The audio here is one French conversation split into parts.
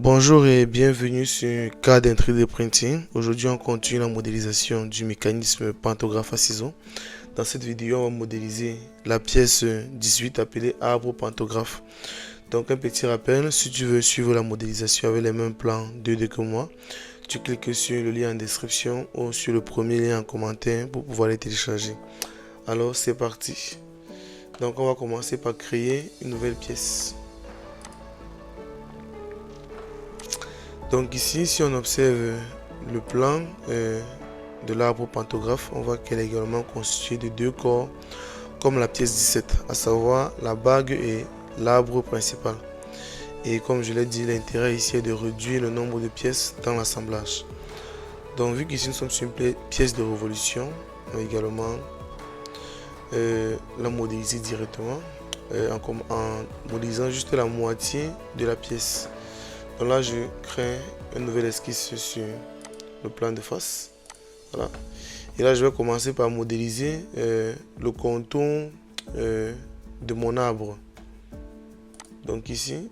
Bonjour et bienvenue sur CAD 3D Printing. Aujourd'hui, on continue la modélisation du mécanisme pantographe à ciseaux. Dans cette vidéo, on va modéliser la pièce 18 appelée arbre pantographe. Donc, un petit rappel, si tu veux suivre la modélisation avec les mêmes plans 2D que moi, tu cliques sur le lien en description ou sur le premier lien en commentaire pour pouvoir les télécharger. Alors, c'est parti. Donc, on va commencer par créer une nouvelle pièce. Donc ici, si on observe le plan de l'arbre pantographe, on voit qu'elle est également constituée de deux corps comme la pièce 17, à savoir la bague et l'arbre principal. Et comme je l'ai dit, l'intérêt ici est de réduire le nombre de pièces dans l'assemblage. Donc vu qu'ici nous sommes sur une pièce de révolution, on va également la modéliser directement en modélisant juste la moitié de la pièce. Donc là, je crée une nouvelle esquisse sur le plan de face. Voilà. Et là, je vais commencer par modéliser le contour de mon arbre. Donc ici,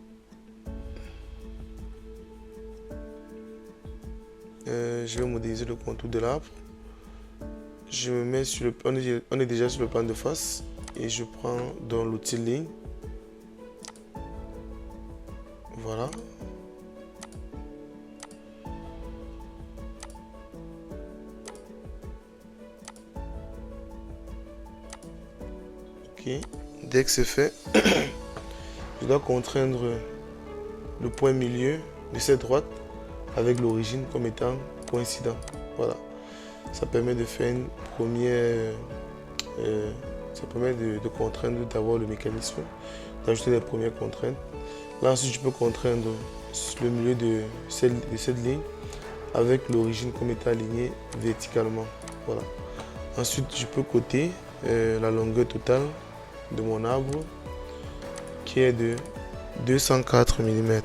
je vais modéliser le contour de l'arbre. Je me mets sur le, on est déjà sur le plan de face et je prends dans l'outil ligne. Voilà. Dès que c'est fait, je dois contraindre le point milieu de cette droite avec l'origine comme étant coïncident. Voilà, ça permet de faire une première, ça permet de contraindre d'abord le mécanisme, d'ajouter les premières contraintes. Là ensuite, je peux contraindre le milieu de cette ligne avec l'origine comme étant alignée verticalement. Voilà. Ensuite, je peux coter la longueur totale de mon arbre qui est de 204 mm.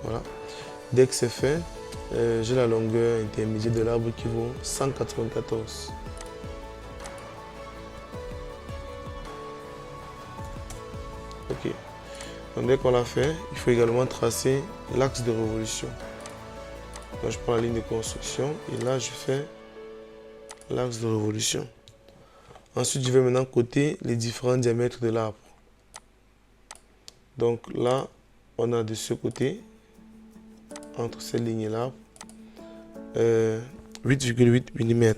Voilà. Dès que c'est fait, j'ai la longueur intermédiaire de l'arbre qui vaut 194. Ok. Donc dès qu'on l'a fait, il faut également tracer l'axe de révolution. Donc je prends la ligne de construction et là je fais l'axe de révolution. Ensuite, je vais maintenant coter les différents diamètres de l'arbre. Donc là, on a de ce côté, entre cette ligne et l'arbre, 8,8 mm.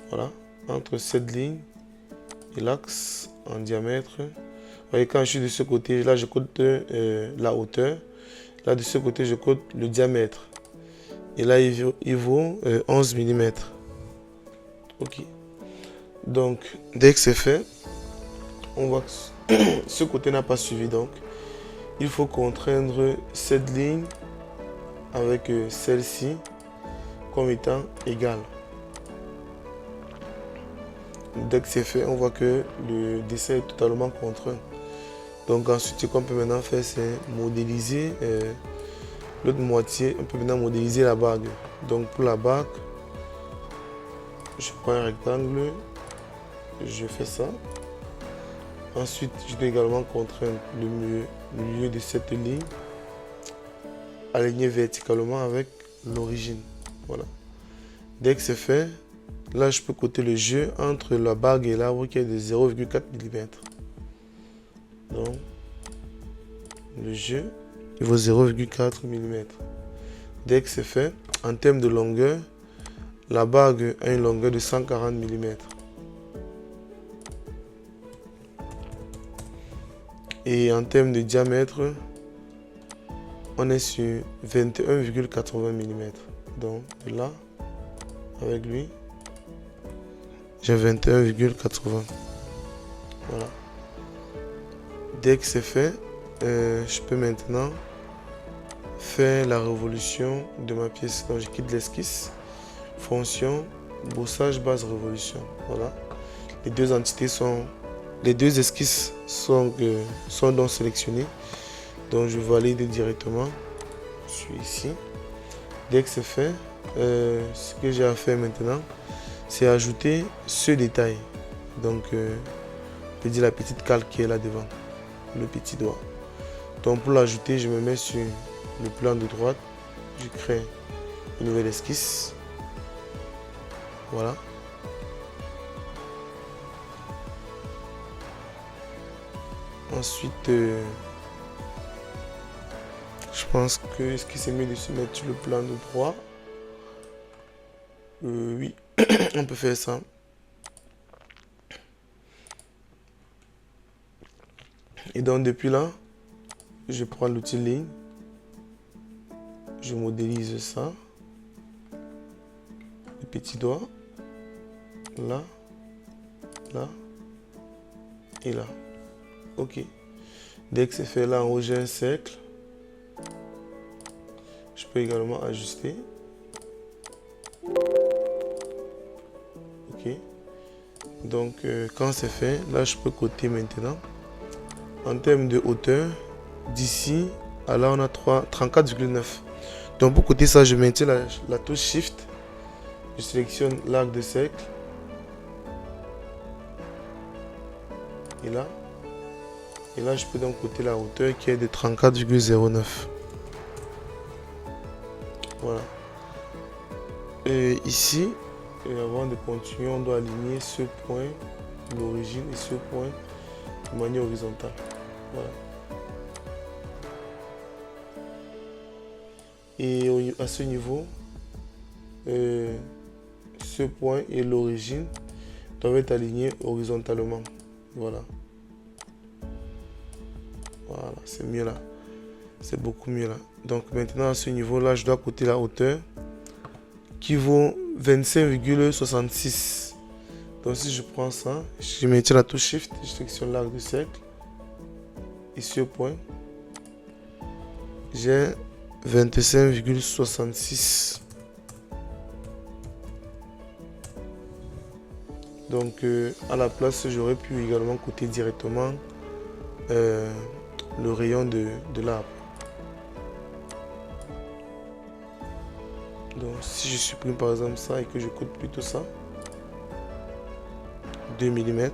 Voilà, entre cette ligne et l'axe en diamètre. Vous voyez, quand je suis de ce côté, là je cote la hauteur. Là de ce côté, je cote le diamètre. Et là, il vaut 11 mm. Ok, donc dès que c'est fait, on voit que ce côté n'a pas suivi, donc il faut contraindre cette ligne avec celle-ci comme étant égale. Dès que c'est fait, on voit que le dessin est totalement contraint. Donc ensuite, ce qu'on peut maintenant faire, c'est modéliser l'autre moitié. On peut maintenant modéliser la bague. Donc pour la bague, je prends un rectangle, je fais ça. Ensuite, je dois également contraindre le milieu de cette ligne, aligné verticalement avec l'origine. Voilà. Dès que c'est fait, là je peux coter le jeu entre la bague et l'arbre qui est de 0,4 mm. Donc, le jeu, il vaut 0,4 mm. Dès que c'est fait, en termes de longueur, la bague a une longueur de 140 mm. Et en termes de diamètre, on est sur 21,80 mm. Donc là, avec lui, j'ai 21,80. Voilà. Dès que c'est fait, je peux maintenant faire la révolution de ma pièce. Donc je quitte l'esquisse. Fonction, bossage, base, révolution. Voilà. Les deux entités sont, les deux esquisses sont donc sélectionnées. Donc je valide directement. Je suis ici. Dès que c'est fait, ce que j'ai à faire maintenant, c'est ajouter ce détail. Donc, je peux dire la petite calque qui est là devant, le petit doigt. Donc pour l'ajouter, je me mets sur le plan de droite. Je crée une nouvelle esquisse. Voilà. Ensuite, je pense que ce qui c'est mieux de se mettre sur le plan de droit. Oui, on peut faire ça. Et donc depuis là, je prends l'outil ligne. Je modélise ça. Le petit doigt. Là. Là. Et là. Ok. Dès que c'est fait là en haut, j'ai un cercle. Je peux également ajuster. Ok. Donc quand c'est fait, là je peux coter maintenant. En termes de hauteur, d'ici à là on a 34,9. Donc pour coter ça, je maintiens la touche Shift. Je sélectionne l'arc de cercle. Et là. Et là, je peux donc coter la hauteur qui est de 34,09. Voilà. Et ici, avant de continuer, on doit aligner ce point, l'origine, et ce point de manière horizontale. Voilà. Et à ce niveau, ce point et l'origine doivent être alignés horizontalement. Voilà. Voilà, c'est mieux là. C'est beaucoup mieux là. Donc maintenant à ce niveau là, je dois coter la hauteur qui vaut 25,66. Donc si je prends ça, je maintiens la touche Shift, je sélectionne l'arc de cercle. Et ce point, j'ai 25,66. Donc à la place, j'aurais pu également coter directement le rayon de l'arbre. Donc si je supprime par exemple ça et que je cote plutôt ça, 2 mm,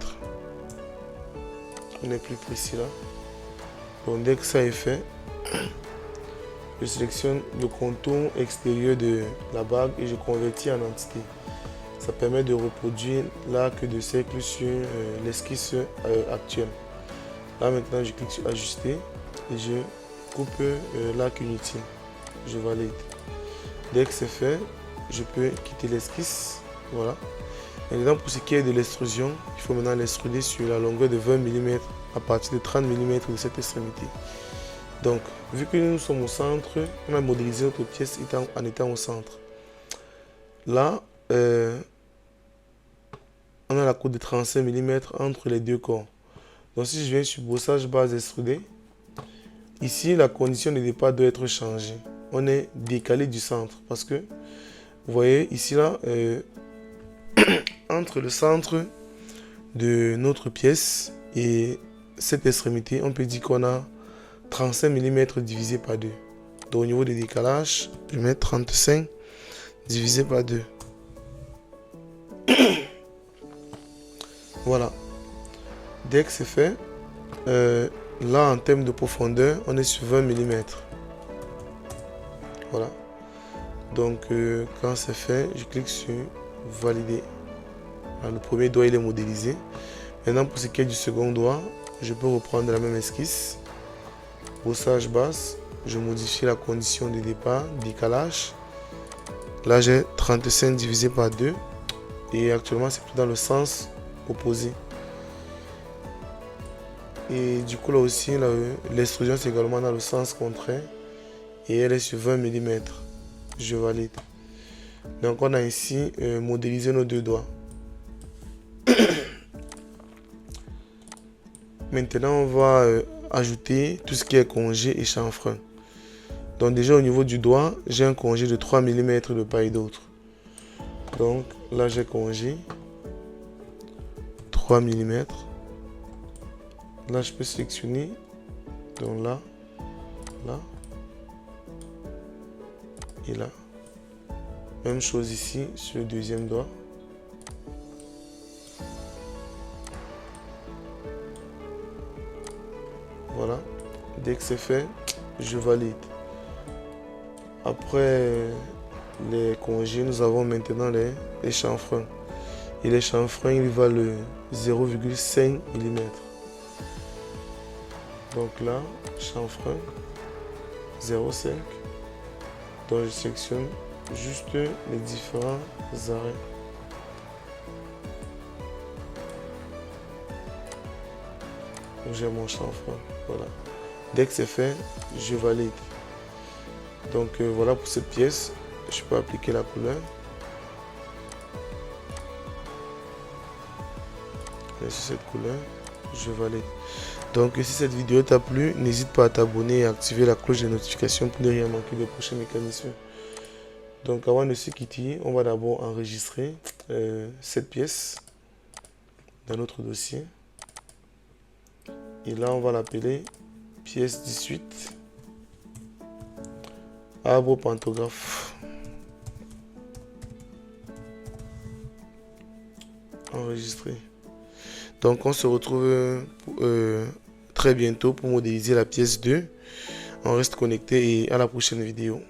on est plus précis là. Donc dès que ça est fait, je sélectionne le contour extérieur de la bague et je convertis en entité. Ça permet de reproduire l'arc de cercle sur l'esquisse actuelle. Là maintenant je clique sur ajuster et je coupe l'arc inutile. Je valide. Dès que c'est fait, je peux quitter l'esquisse. Voilà. Maintenant pour ce qui est de l'extrusion, il faut maintenant l'extruder sur la longueur de 20 mm à partir de 30 mm de cette extrémité. Donc vu que nous sommes au centre, on a modélisé notre pièce en étant au centre. Là, on a la courbe de 35 mm entre les deux corps. Donc si je viens sur brossage base extrudé, ici la condition de départ doit être changée. On est décalé du centre parce que vous voyez ici là, entre le centre de notre pièce et cette extrémité, on peut dire qu'on a 35 mm divisé par 2. Donc au niveau des décalages, je vais mettre 35 divisé par 2. Voilà. Dès que c'est fait, là en termes de profondeur, on est sur 20 mm. Voilà. Donc quand c'est fait, je clique sur valider. Alors, le premier doigt il est modélisé. Maintenant pour ce qui est du second doigt, je peux reprendre la même esquisse. Brossage basse, je modifie la condition de départ, décalage. Là j'ai 35 divisé par 2 et actuellement c'est dans le sens opposé. Et du coup là aussi l'extrusion c'est également dans le sens contraire et elle est sur 20 mm. Je valide. Donc on a ici modélisé nos deux doigts. Maintenant on va ajouter tout ce qui est congé et chanfrein. Donc déjà au niveau du doigt, j'ai un congé de 3 mm de part et d'autre. Donc là j'ai congé 3 mm. Là je peux sélectionner. Donc là, là et là. Même chose ici sur le deuxième doigt. Voilà. Dès que c'est fait, je valide. Après les congés, nous avons maintenant les chanfreins. Et les chanfreins, ils valent 0,5 mm. Donc là, chanfrein 0,5. Donc je sélectionne juste les différents arrêts. Donc j'ai mon chanfrein. Voilà. Dès que c'est fait, je valide. Donc voilà pour cette pièce. Je peux appliquer la couleur. Et sur cette couleur, je valide. Donc si cette vidéo t'a plu, n'hésite pas à t'abonner et à activer la cloche de notification pour ne rien manquer des prochains mécanismes. Donc avant de se quitter, on va d'abord enregistrer cette pièce dans notre dossier. Et là, on va l'appeler pièce 18 arbre pantographe. Enregistrer. Donc on se retrouve très bientôt pour modéliser la pièce 2. On reste connecté et à la prochaine vidéo.